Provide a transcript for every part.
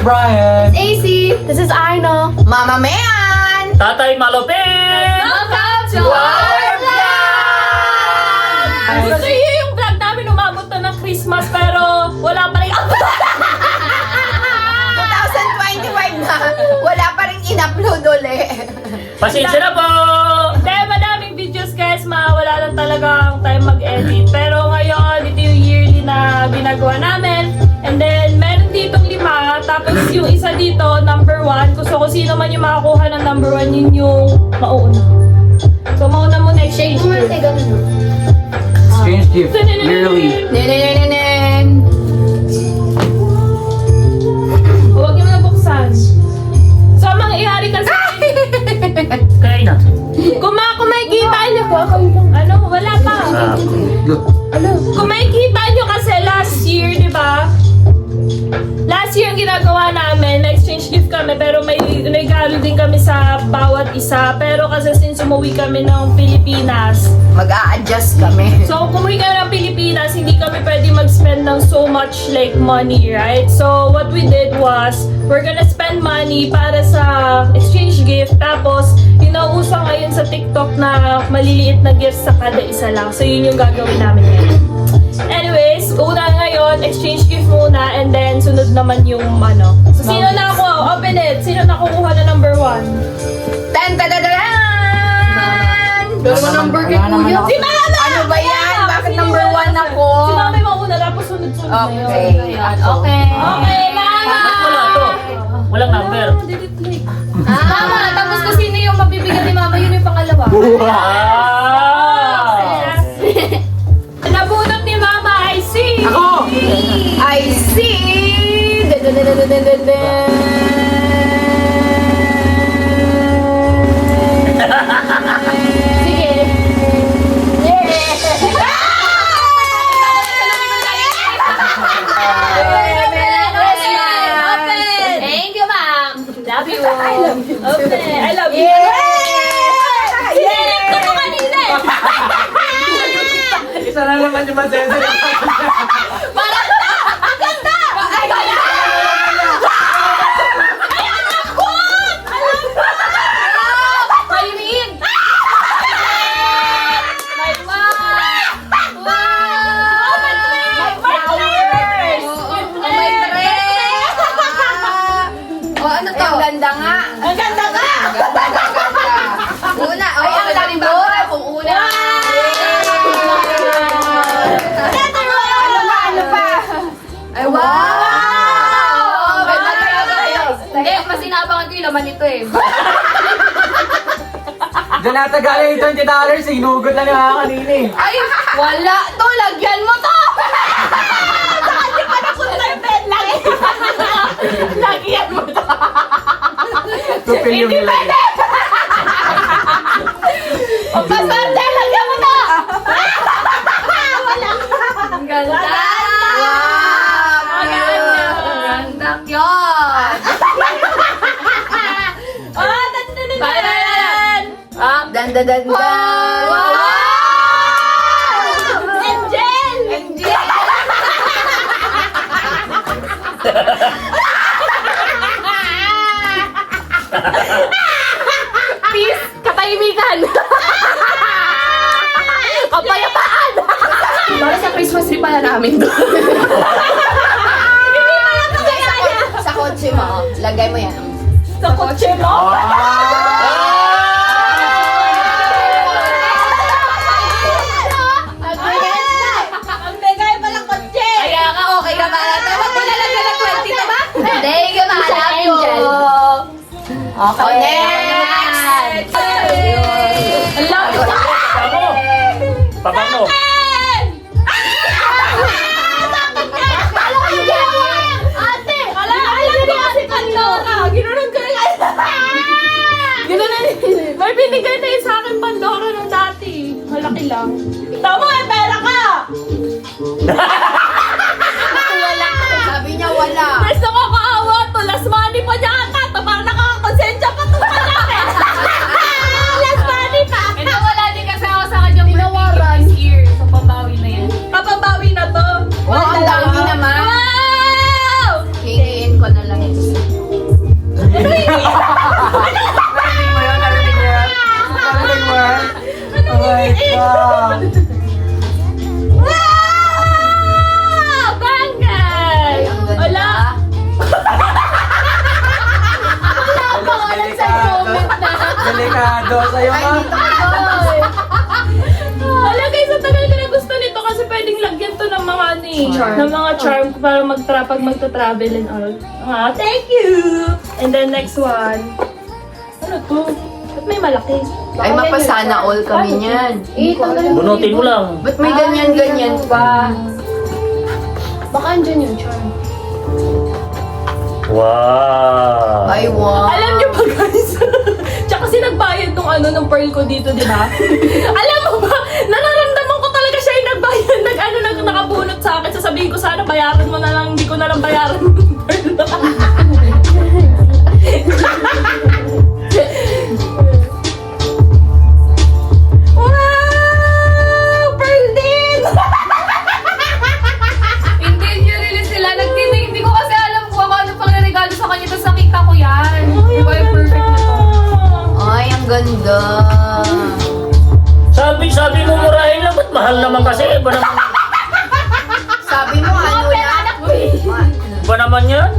Brian. AC. This is Aino. Mama Man! Tatay Malupit! Welcome to our vlog! So yun yung vlog namin, umabot na ng Christmas pero wala pa rin 2025 na, wala pa rin in-upload ulit. Pasensya na po! Dahil madaming videos guys, wala lang talagang time mag-edit. Pero ngayon, ito yung yearly na ginagawa namin. And then, meron ditong 5. Tapos yung isa dito, number 1. Gusto ko sino man yung makakuha ng number 1, yun yung mauna. So, mauna muna exchange. Strange gift. Yearly. Nenenenenen. Huwag niyo na buksan. So, ang mangyayari kasi, Kain na. kung makikita niyo po, ano, wala pa. Look. Kung makikita nyo kasi last year, di ba? Last year ang ginagawa namin, na-exchange gift kami, pero may regalo din kami sa bawat isa. Pero kasi since umuwi kami ng Pilipinas, Mag-a-adjust kami. so kung umuwi kami ng Pilipinas, hindi kami pwede mag-spend ng so much like money, right? So what we did was, we're gonna spend money para sa exchange gift. Tapos, uso ngayon sa TikTok na maliliit na gifts sa kada isa lang. So yun yung gagawin namin ngayon. Anyways, una ngayon, exchange gift muna, and then sunod naman yung ano. So sino na ako? Open it! Sino na kukuha na number 1? Tan ta da da Dalawa number kay Kuya. Si Mama! Ano ba yan? Bakit number 1 ako? Si Mama yung mauna, tapos sunod-sunod na yun. Okay. Okay. Okay, Mama! Bakit wala to? Walang number. Mama, tapos kung sino yung mabibigyan ni Mama, yun yung pangalawa. Wow! Nabunot ni Mama, I see! Ako! I see! Sige. Thank you, Ma'am. Love you. Okay, I love you. Yay! Ito ko kanina eh. Isa na naman yung masensor. Mahilig. My mom. Wow. My flowers. My dress. Ano to? Ang ganda nga. Ang ganda ka. Una. Ay, ang galing ba? Kung una. Ano pa? Ay, wow! Ganda talaga kayo. Hindi, mas inabangan ko yung laman nito eh. Diyan nata galing yung $20. Hinugot na ni Mama kanina eh. Ay, wala to. Lagyan mo to. Hindi pa napunta yung bed lang eh. Lagyan mo to. 2 billion Hindi nila. pwede. O pasarte, lagyan mo to. Ang ganda. Wow! Ang ganda. Ang ganda. Yun. Oh, dan. Ah, Dan. wow. Angel! Peace, katahimikan. Kapayapaan. Para sa Christmas tree pala namin to. Sa kotse mo, lagay mo yan. Sa kotse mo? Ang megay palang kotse! Kaya nga, okay ka ba? Huwag mo nalagyan ng 20 to ba? Thank you, Mama. Angel. Okay. Next! Ang love you! Pabango! Pabango! Ate! Alam mo kasi Pandora! Ginunan ko na Ginunan may binigay na yung sa akin Pandora nung dati. Malaki lang. Tama, may pera ka! Sabi niya wala. Gusto ko kaawa to. Last money pa niya ata. Parang nakakakonsensya pa to pa namin. Last money pa. And wala din kasi ako sa kanyang Tinawaran. birthday this year. So, pabawi na yan. Papabawi na to. Wow, ang dami naman. Wow! Hingiin ko na lang ito. daw sa'yo, ma. Hala guys, ang tagal ko na gusto nito kasi pwedeng lagyan to ng mga ng mga charm para pag magta-travel and all. Thank you! And then next one. Ano to? Ba't may malaki? Ay, mapasana all kami niyan. Tanggalin mo. Bunutin mo lang. Ba't may ganyan-ganyan pa? Baka andyan yung charm. Wow. Ay, wow. Alam niyo ba guys? Tsaka kasi nagbayad nung nung pearl ko dito, di ba? Alam mo ba? Nararamdaman ko talaga siya yung nagbayad, nakabunot sa akin. Sasabihin ko sana bayaran mo na lang, hindi ko na lang bayaran yung pearl. Wow! Pearl din! Hindi nyo release sila. Hindi ko kasi alam kung ano pang regalo sa kanya. Tapos nakita ko yan. Ay, Diba yung perfect na to? Ay, ang ganda. Sabi mo murahin lang, ba't mahal naman kasi? Iba naman, Sabi mo, ano na? iba naman yan.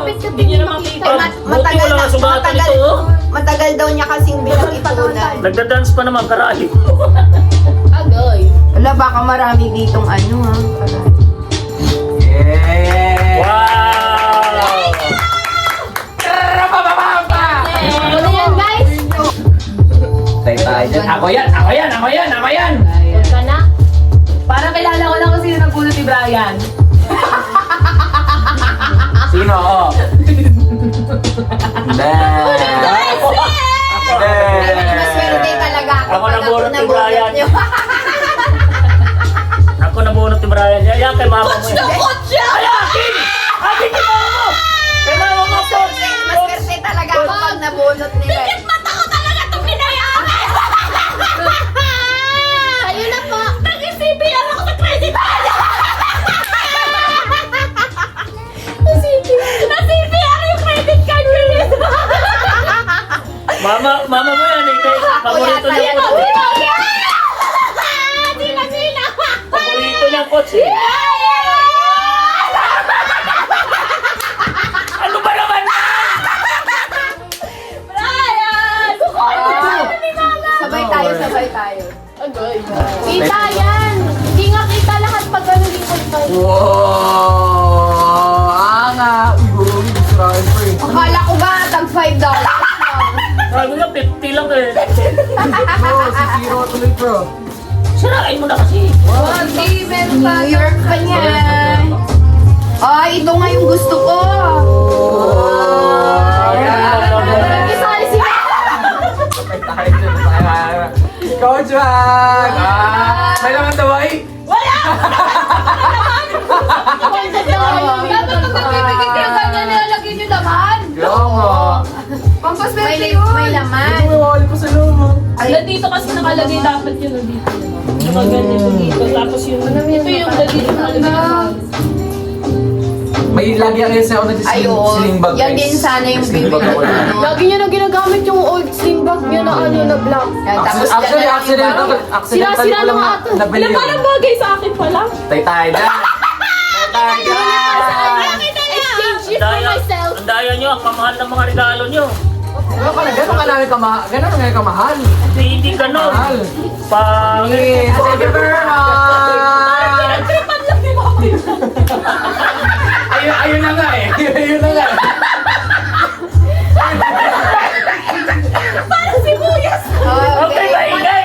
Hindi niyo naman kita. Buti wala nga sugatan ito, oh. Matagal daw niya kasing pinag-ipunan. Nagda-dance pa naman, karali. Agay. Wala, baka marami ditong ano, ha? Yeah! Wow! Ano na yan guys? Tayo tayo dyan. Ako yan! Huwag ka na. Parang kilala ko lang kung sino nagpulot ni Brian. Sino ako? Hindi. Ay, maswerte talaga ako. Ako pag nabunot ni nabunot Brian. niyo. Ako nabunot ni Brian. Yan kay mama mo. Yan. Coach yan! Ay, akin! Akin kay mama mo! Kay mama mo, coach! Maswerte talaga ako pag nabunot nila. Mata ko talaga itong pinayaran! Sa'yo na po. Nag-CPR ako sa credit card! Na-CPR yung credit card release! Mama mo yan eh. Kay paborito niya coach. Paborito niya coach eh. Ano ba naman yan? Brian! Sabay tayo. Kita yan. Hindi nga kita lahat pag ano likod pa. Wow! Anga! Uy, Israel pa eh. Akala ko ba, tag $5 lang. Sabi nga, 50 lang eh. Bro, si Zero tuloy bro. Sirain mo na kasi. Okay, meron pa. New York pa niya. Ay, ito nga yung gusto ko. Isali si Tayo tayo dyan. Coach Wag! May laman daw ay? Dapat pag nagbibigay kayo ganyan, nilalagay nyo naman. Kaya nga. May laman. May wali pa sa loob. Dito kasi nakalagay dapat yun dito. Nakaganito dito. Tapos yun. Ito yung dito nakalagay. May lagi ang isa ako Ay, oo. sling bag. Yan din sana yung bibili ko. Ano. Lagi nyo na ginagamit yung old sling bag nyo na ano na black. Yan, tapos Actually, yan accidental Sira-sira ko lang na ata. nabili Ilang yun. parang bagay sa akin pala. Tayo tayo dyan. Tayo dyan. Exchange it for myself. Ang daya nyo, ang kamahal ng mga regalo nyo. Gano'n ka namin kamahal? Gano'n ka namin kamahal? Hindi ganon. Mahal. Pangit. Thank you very much! Pinagtripan lang ni Mama yun. Ayun na nga eh. Ayun na nga. Parang si Buyas. Okay, maingay.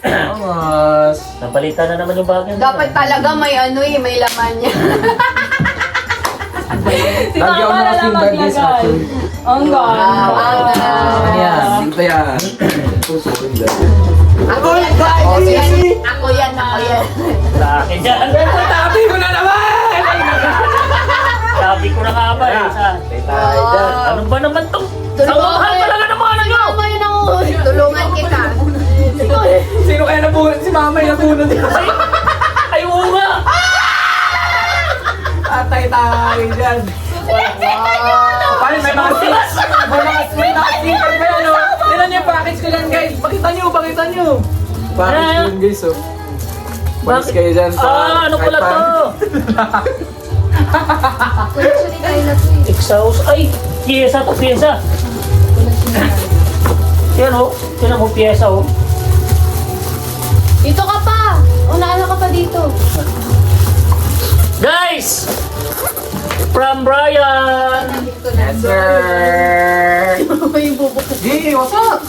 Angas. Napalitan na naman yung bagay. Dapat talaga may ano eh, may laman niya. Si Lagi ako Mama na lang nakasing bag this maglagay. actually. Ang ganda. Ano yan? Dito yan. Puso ko yan. Ako yan, ako yan. Sa akin dyan. Tabi ko na naman! Sabi ko na nga ba eh. Tayo dyan. Ano ba naman to? Tulungan Ang mahal mo. talaga ng mga ano nyo. Mama yun ang uhod. Tulungan kita. Sino kaya nabunod? Si mama yung nabunod. Ay, oo nga. Tatay tayo dyan. Paano may mga stickers? May mga sticker pa yan, oh. Tignan niyo yung package ko yan, guys. Pakita niyo. Package ko yun, guys, oh. Palis kayo dyan sa... Ano pala to? Wala siya ni Kyla to eh. Exhaust. Ay, piyesa to, piyesa. Yan o. Yan mo, piyesa o. Dito ka pa! Unahan ka pa dito. Guys! From Brian! Yes, sir! Gigi, what's up?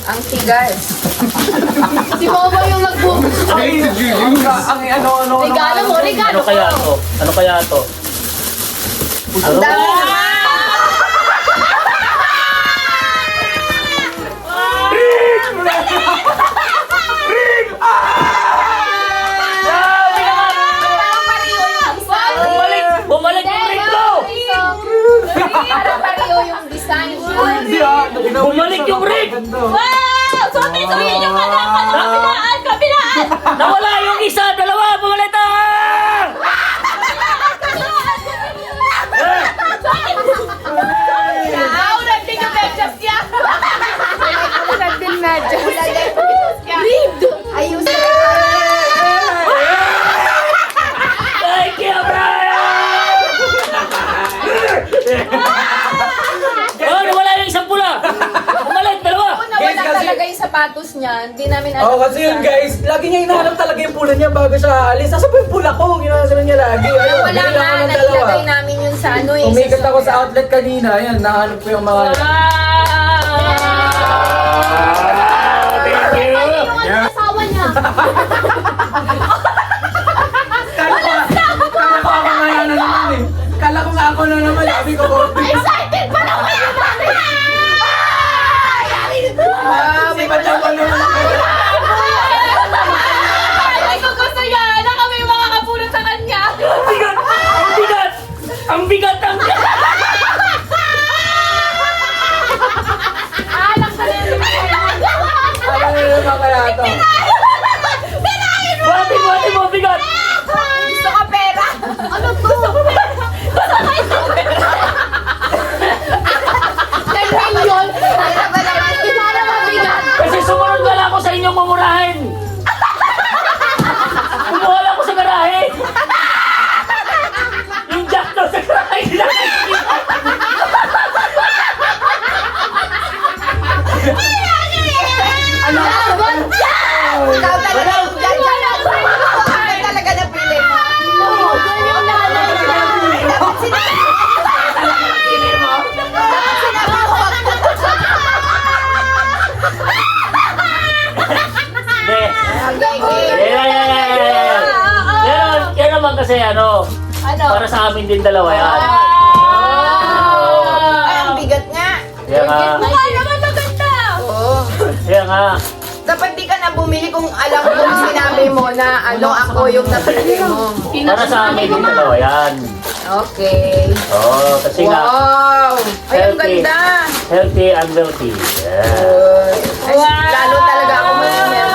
Ang tigas. Si Momo yung nagbubukas. Ay, ang ano. Regalo mo, regalo Ano kaya to? Ano kaya to? Ang dami naman. Bumalik yung ring ko! Parang pareho yung design. Bumalik yung ring! Wow! Suotin yung kabilaan! Nawala yung isa, dalawa! Bumalik to! Ayos na. Thank you, Brian! Oh, nawala yung isang pula! Bumalik, dalawa! Nawala Guys, kasi- talaga yung sapatos niya. Hindi namin alam. Oo, kasi yun guys, lagi niya hinahanap talaga yung pula niya bago siya alis. Nasa pa yung pula ko? Ginagawa niya lagi. Ayun, Wala binila nga, ko ng dalawa. nailagay namin yun sa ano eh. Umikat ako sa outlet kanina, ayan, nahanap ko yung mga... Thank you! Asawa niya. Kala ko ako nga na naman eh. Kala ko nga ako na naman, sabi ko, Excited pa na kayo namin! si Pachang pa naman ako. Ay, kung gusto niya na kami yung mga kapulot sa kanya. Ang bigat! Ang bigat! Ang bigat! Ang bigat! Alam ka rin. Ano na naman kaya ito? Buhati mo, bigat! Gusto ka pera? Ano to? 10 million? Pera ba naman? Para mabigat. Kasi sumunod wala ako sa inyong mamurahin! Kumuha lang ako sa garahe! Yung jack daw sa garahe! Ano? Ikaw talaga yung dyan. Ikaw talaga napili mo. Dapat sinabi mo, wag mo. Hindi. Okay. Yan naman kasi ano, para sa amin din dalawa yan. Ay, ang bigat nga. Kaya nga, Mukha naman maganda! Oo. kaya nga. Dapat di ka na bumili kung alam mo kung sinabi mo na ano ako yung napili mo. Para sa amin din dalawa yan. Okay. Oo, kasi nga, Wow! Ay, ang Healthy. ganda. healthy and wealthy. Yeah. Ay, lalo talaga ako mas-melting.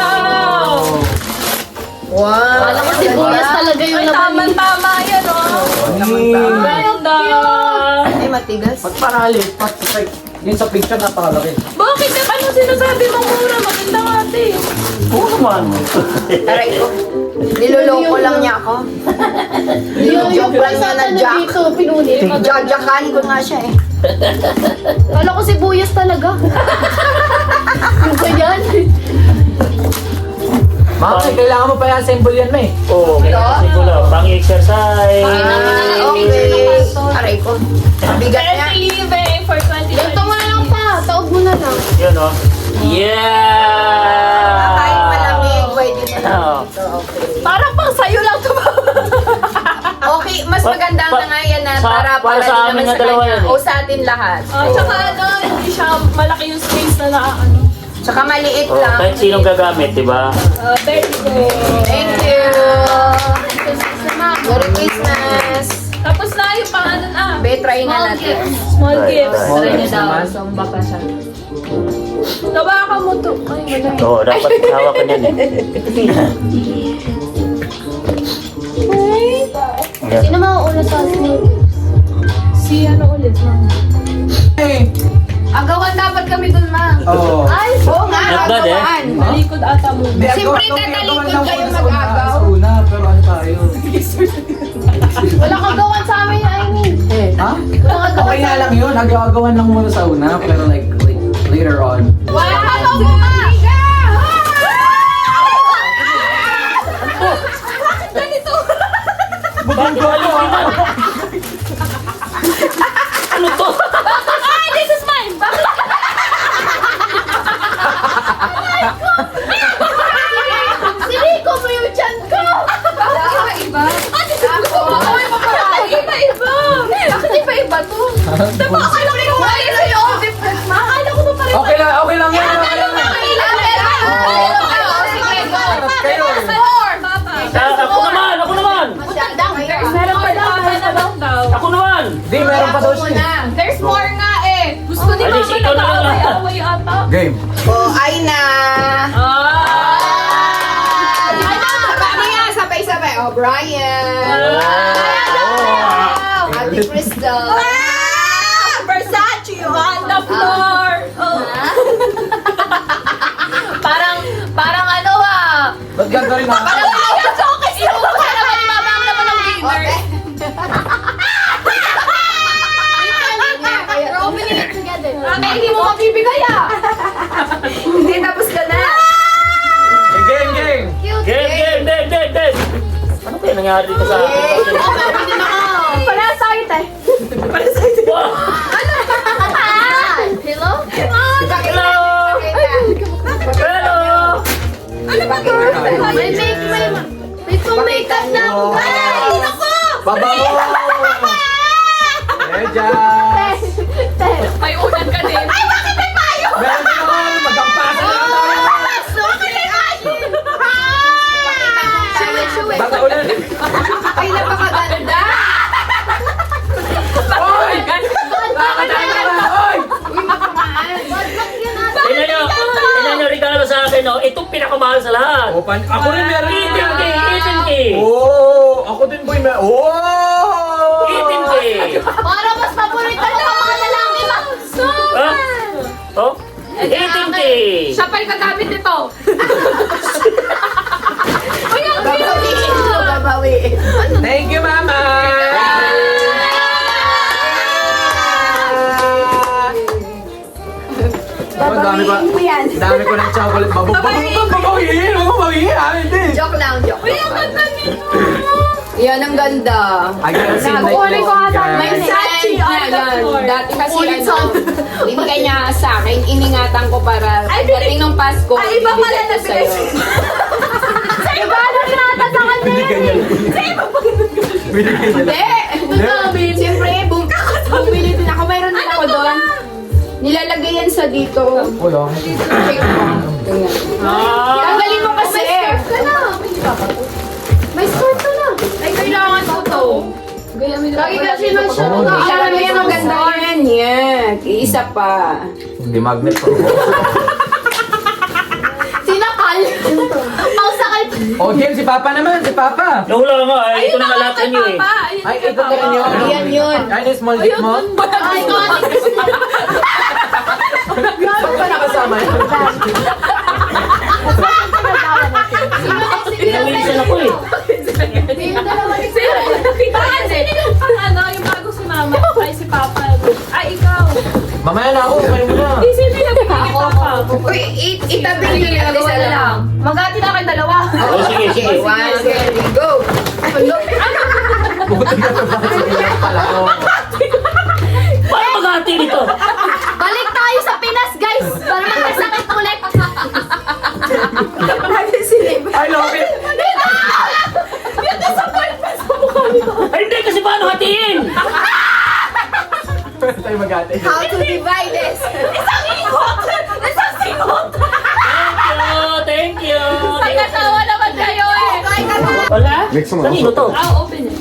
Wow! Alam ko si Buyas talaga yung Ay, nabali. tama yan, oh. Ganda! Ay, matigas. Pagparali, yun sa picture napakalaki. Bakit? Ano sinasabi mong mura? Maganda nga, ate. Oo naman. Aray ko. Niloloko lang niya ako. Joke lang niya na Jack. Dito, pinuli. Jajakan ko nga siya eh. Alam ko si Buyas talaga. Ano ba yan? Mami, kailangan mo pa yan, symbol yan, may. Oo, kasi ko lang. Pang-exercise. Okay. Aray ko. Bigat niya. Healthy living for 2020. Ganito mo na lang pa. Taog mo na lang. Yun, oh. Yeah! Kahit malamig, pwede mo na Oo. dito. Okay. Parang pang sayo lang to. Okay, mas maganda na nga yan na para sa din amin naman na sa dalawa kanya. yan eh. O sa atin lahat. Tsaka ano, hindi siya malaki yung space na nakaano. Tsaka maliit Oh, lang. kahit sinong gagamit, di ba? There you go. Thank you. Merry Christmas. Tapos na yung pang ano na. Be, try na natin. Small Right, gifts. right. Try niya daw. Naman. Sumba pa siya. Tawakan mo to. Ay, wala. Oo, dapat hawakan yan eh. Yan. Sino mauuna sa small? Si ano ulit, ma'am? Hey, Agawan dapat kami dun, ma. Oo. Ay, oo nga, Not bad, eh. agawan. Talikod ata mo. Hindi, Siyempre, agawan- tatalikod agawan lang kayo muna sa una- mag-agaw. Sa una, pero ano tayo? Wala kang gawan sa amin, I mean. Ha? Wala kang Okay nga lang yun. Agawan lang muna sa una, pero like later on. Wala kang gawan. Bakit alis kita? Ano to? Ay, this is mine! Bakit? Siniko mo yung chan ko! Bakit iba-iba? Bakit iba-iba? Bakit iba-iba to? Diba akala ko yung wala sa'yo? Akala ko ba pareho? Okay lang yan. Okay lang yan. Kayo eh. Ako naman! Ako naman! Meron pa daw. Ako naman! Di, meron pa daw siya. There's more nga eh. Gusto ni Alis, Mama ikaw na lang. nag-aaway-away ata. Game. Oh, ay na. Ah! Sabi nga, sabay-sabay. Oh, Brian. Ate Crystal. Versace on the floor! Oh. Parang ano Ba't ganda rin ako? inuupo ka naman ni Mama ang laman ng winner. We're opening it together. Hindi mo mabibigay Hindi, tapos ka na. Game, game. Cute. Game! Ano kaya nangyari dito sa akin? Pala sa'yo tayo. Wow! Hello? Hello! Hello! Ano ba to? May pang-makeup na ako. Ay, naku! Babaw! Medyas! May unan ka din. Ay, bakit may payo? Meron din ako! Magampasan na tayo! Shuwi. Baka ulan! Ay, napakaganda. Oy! Nakakatawa na! Oy! Tingnan nyo regalo sa akin, oh. Itong pinakamahal sa lahat. Ako rin meron din 18K! yan. 18K! Oh! Ako din boy meron. Oh! 18K! Para mas paborito ng mga lalaki ba? Ha? Oh? 18K! Siya pa yung gagamit nito. Babawiin. Thank you, Mama! Ang dami pa. Babawiin mo yan. Dami ko ng chocolate. Babawiin! Huwag mo bawiin! Ah, hindi! Joke lang, joke. Yan ang ganda. I gotta see like Kukunin ko ata guys. may Versace on the floor. Dati kasi ano, binigay niya sa akin, iningatan ko para pagdating ng Pasko, Ay, iba pala ibigay ko nagbigay sa'yo. Iba na pinata sa kanya. Binigay niya. Binigay niya. Hindi! Siyempre, bumili din ako. Mayroon din ako doon. Nilalagay yan sa dito. Uy, oh. Check mo. Tingnan. Tanggalin mo kasi. May skirt ka na. Ay, kailangan ko to. Lagi kasi ng show. Kailangan mo yan, maganda yan. Yan. Iisa pa. Hindi magnet pa. Sinakal. Ang sakal. Oh, game, si Papa naman, si Papa. Nawala nga, ay ito na kalatan nyo eh. Ay, ito ka rin yun. Yan yun. Ay, yung small gift mo? Ay, iconic. Saan pa nakasama yun? Pinawisan ako eh. Ano, yung bago si Mama, ay si Papa. Ay, ikaw. Mamaya na ako, kumain mo na. Sino yung nabigay kay Papa? Uy, itabi nyo yung isa lang. Magati na kayong dalawa. Oh, sige, sige. One, two, go. Buti ka na ba? Sige pala ako. Paano mag-ati nito? Balik tayo sa Pinas, guys. Para magkasakit ulit. I love it. Ay, hindi kasi paano hatiin? Tayo mag-ate. How to divide this? Thank you! Ay, natawa naman kayo eh. Wala? Kanino to? I'll open it.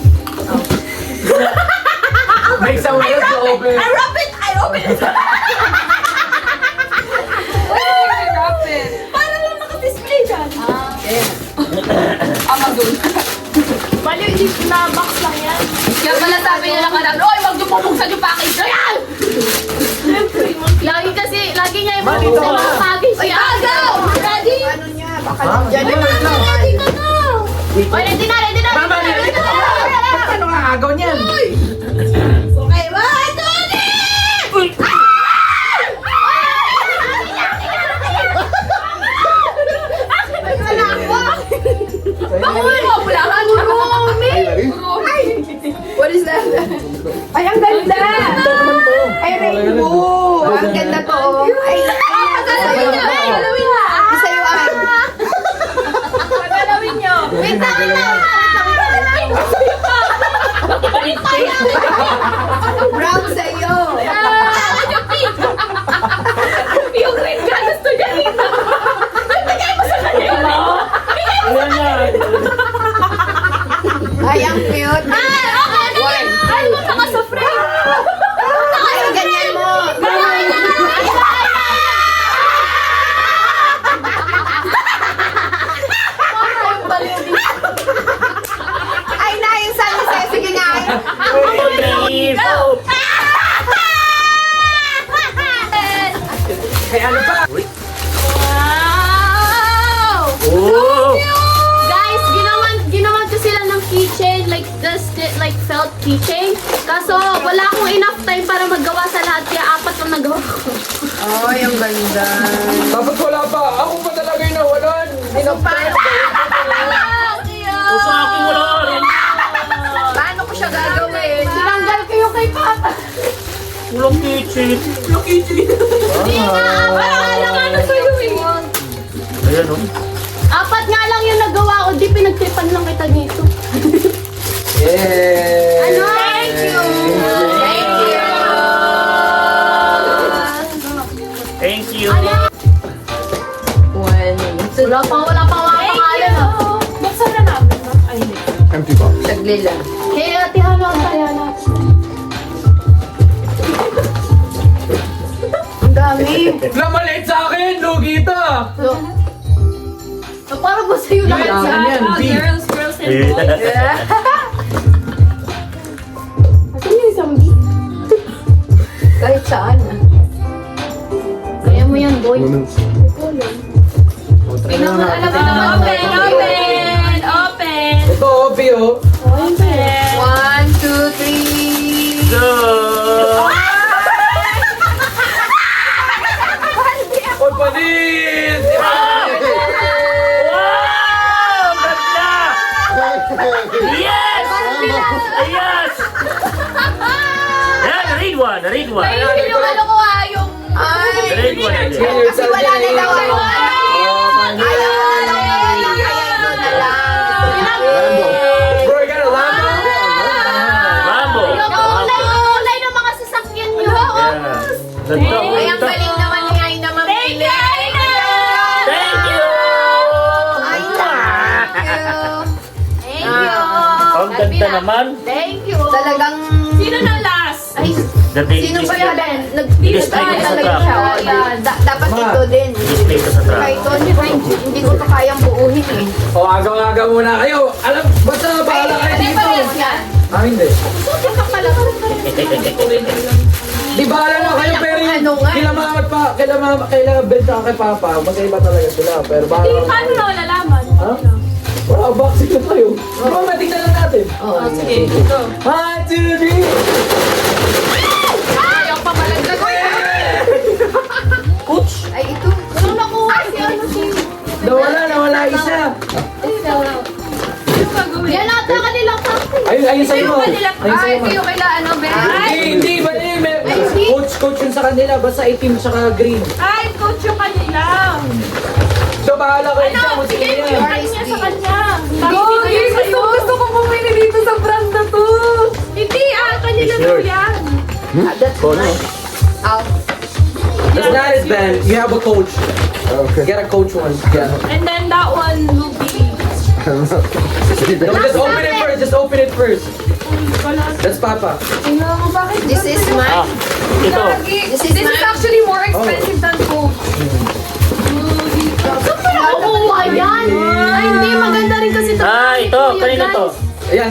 Make some words to open. Para lang naka-display dyan. Bali, hindi na box lang yan. Kaya pala sabi nila kanang, oy, wag niyo pupuksan yung package. Ayan! Siyempre, Lagi niya yung Dito ka. pagis siya. Ready? Ano niya? Baka Ha? nandiyan Ay, yung mama, ready ka na. Ay, ready na. Mama, Ready na. ano nga agaw niyan? Okay, 1, 2, 3! What is that? Ay, ang ganda! Ay, rainbow! Ang ganda to. Ay, Galawin niyo. Galawin niyo. isa yung ay. Pagalawin nyo. Wait lang. Brown sa'yo. Yung green ka, gusto niya dito. Ayan na. Ay, ang cute. Ay, punta ka sa frame. Ay, ganyan mo. Ay, na, yung San Jose. Sige nga. Please. Kaya ano pa? Wow! Oh. Guys, ginawan ko sila ng keychain, like like felt keychain. Kaso wala akong enough time para maggawa sa lahat, kaya 4 ang nagawa ko. Ay, ang ganda. Dapat wala pa. Ako pa talaga yung nawalan. O sa akin wala rin. Paano ko siya gagawin? Sinanggal ko yung kay Papa. Kulang kitchen. Hindi nga, ano sa'yo eh. Ayan o. 4 nga lang yung nagawa ko, di pinagtripan lang kita dito. Yeah. Ano? Thank you! Thank you! Thank you. Wala pa mga pangalan ah. Buksan na namin. Ay, hindi. Empty box. Sagli lang. Kaya Ate Hano ang kaya na. Ang dami. Maliit sa akin. Lugi ito. So, para ba sa'yo lahat Yan, yan? yan. B. Girls and boys. Asan yung isang B? Kahit saan. Kaya mo yan, boy. Tingnan mo alam mo Ah, naman. Open, open, open, Ito, obvio. open. 1, 2, 3. Go. Oy, panis! Wow! Ganda! Yes! Yes! Yan, read one. Read one. Ayun yung ano ko ah, yung... Ay. Read one. Kasi wala na daw ako. Bro, you got a Lambo? Rambo. Yung kulay ng mga sasakyan nyo. Ganda. Ay, ang galing naman ni Aina mamili. Thank you! Ay, thank you. Thank you. Ang ganda naman. Thank you. Talagang... Sino na last? Ay, The big sino ba display. yan? I-display ko sa Talaga truck. siya. O, dapat Ma. ito din. I-display ko sa truck. Kaya ito, hindi ko to kayang buuhin eh. O, agaw-agaw muna kayo. Alam, basta bahala kayo dito. Ah, hindi. Di bahala na kayo, pero yung Ano nga? kailangan benta ka kay Papa. Magkaiba talaga sila, pero bahala Hindi, na paano kayo. na malalaman? Ha? Wala, boxing na tayo. Diba, matignan lang natin. Oh, sige, ito. 1, 2, 3! Coach! Ay, ito. Anong nakuha si ano si... Nawala isa. Ano gagawin? Yan ata kanilang kapit. Ayun sa'yo mo. Ito yung kanila. Ayun sa'yo mo. yung kaila ano, Hindi, ba coach yun sa kanila, basta itim saka green. Ay, coach yung kanila. So, bahala kayo dyan. Ano? kung Sige, sino yung yan. kanya sa kanya. Gusto ko bumili dito sa brand na to. Hindi, kanila It's daw yours. yan. That's nice. Out. That's not it, Ben. You have a coach. Okay. Get a coach one. Yeah. And then that one will be... No, just open it first. Just open it first. That's Papa. This is Ah, mine. ito. This is mine. actually more expensive than Coke. Saan pa nakukuha yan? Ay, hindi. Maganda rin kasi ito. Ah, ito. Kanino to? Ayan,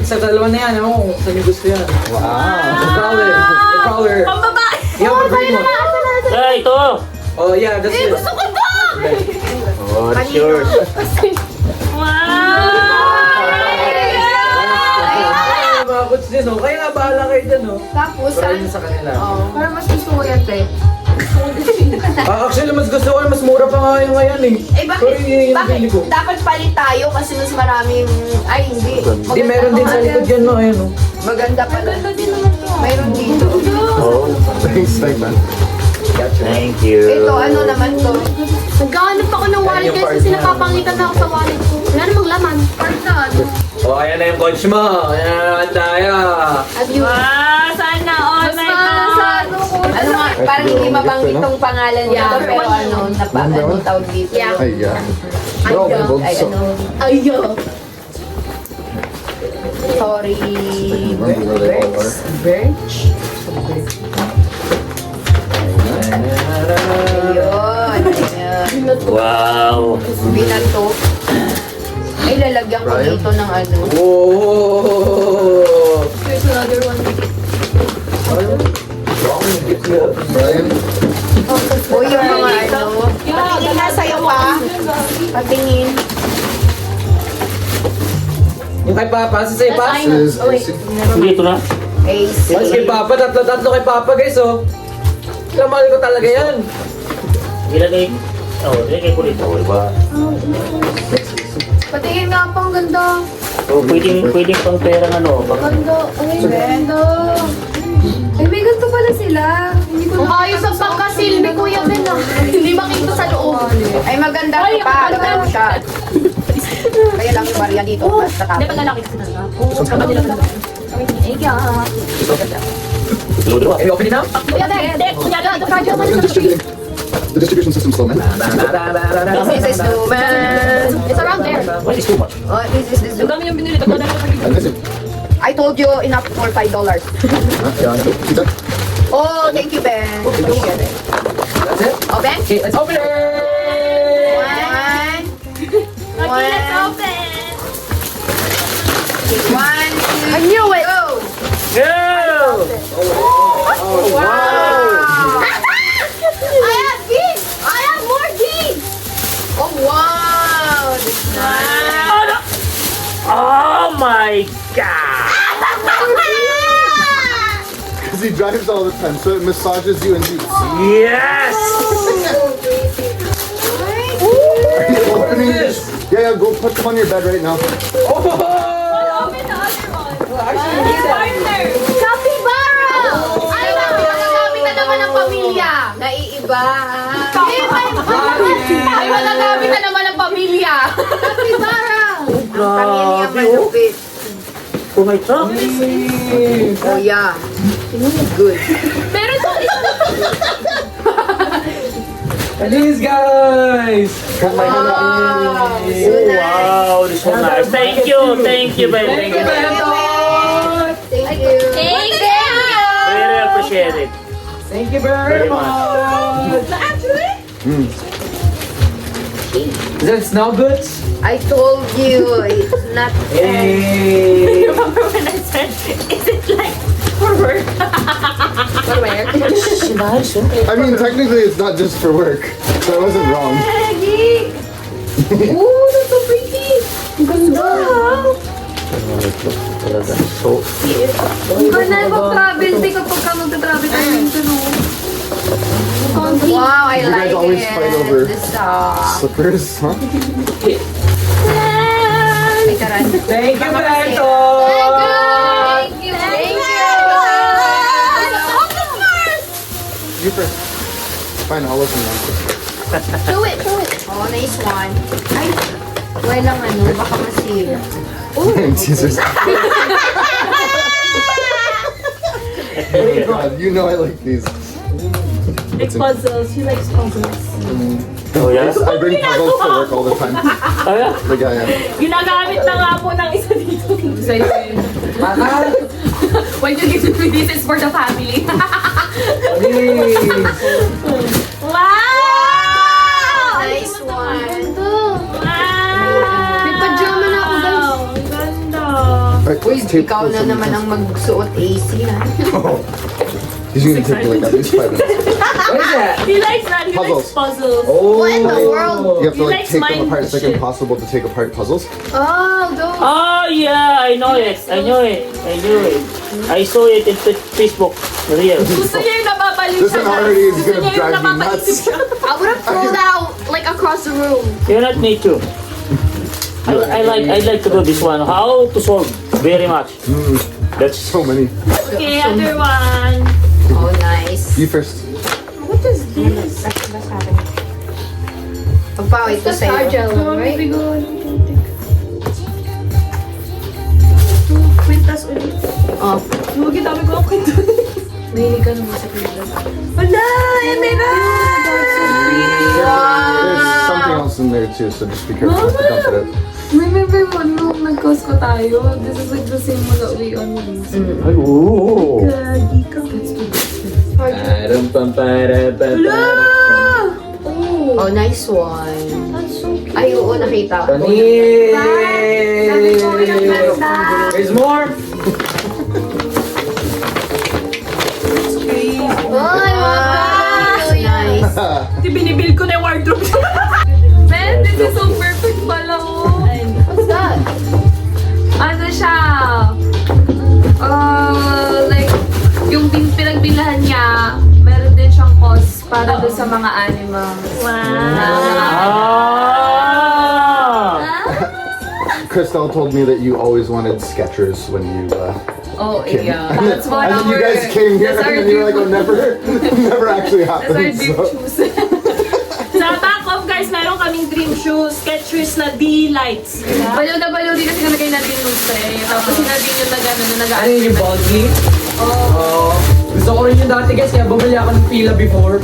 sa dalawa na yan. Saan yung gusto yan. Wow. The crawler. The crawler. Pambabae! You have a green one. Asan na ito. Oh, yeah, that's it. Gusto ko to! Oh, that's yours. Mga kuts din, oh. Kaya nga bahala kayo dyan, oh. Tapos, Try nyo sa kanila. para mas gusto ko yan, te. Actually, mas gusto ko, mas mura pa nga yung ngayon, eh. Eh, bakit? Sorry, yung Bakit? bili ko. Dapat palit tayo kasi mas maraming... Ay, hindi. Hindi, meron din sa likod yan, no. Ayun, oh. Maganda pala. Ganda din naman to. Mayroon dito. Oh, Thanks, like man. thank you. Ito, ano naman to? Nagkahanap ako ng wallet Ayun yung kasi partner. sinapapangitan na ako sa wallet ko. Wala namang laman. Part na ano. Oh, ayan na yung coach mo. Ayan na naman tayo. At yung... Sana all Basta night sa long. ano ko. Ano nga, parang hindi mabanggit tong pangalan niya, Yeah. pero ano, ano tawag dito? Yeah. Ay, yeah. Bro, Ay, so. ano, Ayo. sorry. Remember where they all are. Birch? Ayun, ayun. Wow. Binato. Ay, lalagyan ko Brian? dito ng ano. Oh! Here's another one. Brian? O yung mga ano. Patingin na sa'yo pa. Patingin. Yung kay Papa, sa sa'yo pa? This is AC. Hindi, ito na. AC. Mas kay Papa, tatlo kay Papa, guys, oh. Kamali ko talaga yan. Ilagay. Oh, ilagay ko dito. Diba? Patingin nga pang ganda. So, pwedeng pang perang ano. Pang, Ganda. Ay, ganda. Ay, may ganito pala sila. Hindi ko na ayos ang pagkasilbi, Kuya Ben ah. Hindi makita sa loob. Ay, maganda to pa. Ano siya. Kaya lang yung barya dito. Basta Hindi tapos. pa lalaki kasi na. Oo, kapag nila ganda. Ay, kaya. load Okay, open it now. Kuya Ben, kuya Ben, the project man is on the street. The distribution system slow, man. This is Snowman. It's around there. Why is too much? Oh, this is Ang dami yung binili. Tagdala ko I miss it. I told you enough for $5. Yeah, see that? Oh, thank you, Ben. Appreciate it. That's it. Oh, Ben? Okay, let's open it. One. Let's One. open! One, two, I knew it. go. Go! Wow. I have gigs. I have more gigs. Oh, wow. That's nice. Oh, no. Oh my God! Because he drives all the time, so it massages you and beats. Yes! Are you opening this? Yeah, go put them on your bed right now. Oh! Open the other one. Actually, hindi na. Partner! Capybara. Ay, magagamit na naman ng pamilya. Naiiba. Ay, magagamit na naman ang pamilya. Capybara. Pamilya malupit. Oh my God! Oh, yeah. Good. Meron to. Please, guys. Wow. So Oh, nice. wow, this one nice. Thank you, Ben. Thank you, Beto. Thank you. Thank you. Very appreciated. Thank you very much. That's now good. I told you, it's not Hey. Remember when I said, is it like for work? for where. I mean, technically, it's not just for work, so I wasn't wrong. Ooh, that's so pretty. Ang ganda. So, Ang ganda yung pag-travel. Di kapag ka magta-travel tayo minsan, no? Comfy. Wow, I You guys like always it. fight over This slippers, huh? Ay, karan. Thank you, Beto. Thank you. Thank you. You first. Fine, I'll open them. Do it. Do it. Oh, nice one. Ay, walang ano, baka masira. Scissors. God, you know I like these. It's puzzles. She likes puzzles. oh yeah? I bring puzzles to work all the time. Oh yeah? The guy, yeah. Ginagamit na nga po ng isa dito. Mahal. When you give me this, it's for the family. Please. Wow! Nice one. May pajama na ako, guys. Ang ganda. Alright, Uy, let's tape ikaw this na on naman ang magsuot AC, ha? He's gonna take like at least 5 minutes. What is that? He likes that. He likes puzzles. Oh. What in the world? You have to He like likes take them mind apart. It's like shit. impossible to take apart puzzles. Oh, those. Oh yeah, I know it. I knew it. I knew it. I saw it in Facebook. Real. Gusto niya yung nababaliw This siya. one already is Gusto gonna niya yung drive me napapaisip nuts. siya. I would have thrown that out like across the room. You not me too. I like to do this one. How to solve? Very much. That's So many. Okay, other one. Oh, nice. You first. What is this? Pagpawit ko sa'yo. Right? Kwintas ulit. Oh. Lugi dami ko ang kwento. Mahilig ka naman sa kwintas. Wala! Emerald! There's something else in there too, so just be careful not to dump it out. Remember mo nung nag-Costco tayo? This is like the same mga uli on movies. Ooh. Gagi ka. Oh, nice one. That's so cute. Ay, oo, nakita ko. Panis! Sabi ko yung ganda. There's more! Ay, wow! Nice. Di binibuild ko na yung wardrobe. Man, this is so perfect pala oh. What's that? Ano siya? Like, yung pinagbilahan niya, meron din siyang cost para doon sa mga animals. Ah. Crystal told me that you always wanted Skechers when you Oh, came. yeah. That's one And of then you our... guys came here that's our and then you were like, oh, dream- never, never actually That's our happened. dream So. shoes. Sa back of guys, meron kaming dream shoes, Skechers na D-Lights. Baliw na baliw din kasi kami kay Nadine Lustre. Tapos si Nadine yung Ano yun yung bulky? Oo. Gusto ko rin yung dati guys, kaya bumili ako ng pila before.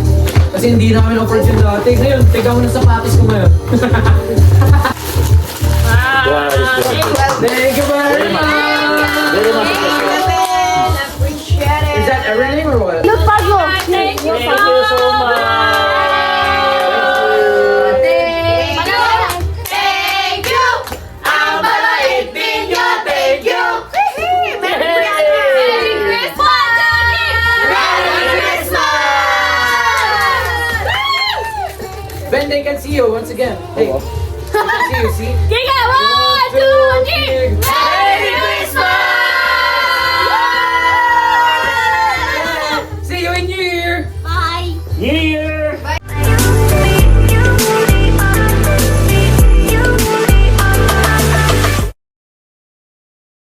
Kasi hindi na kami offered yung dati. Ngayon, tignan mo na sa package ko ngayon. Wow, this is Thank you very much! very much. Appreciate Is that everything or what? Thank you Thank you so much. Thank you! Ang balait ninyo, thank you! Merry Christmas! Merry Christmas! Ben, they can see you once again. Hey, they can see you, see? Kaya, 1, 2, 3! Merry Christmas! See you in New Year! New Year.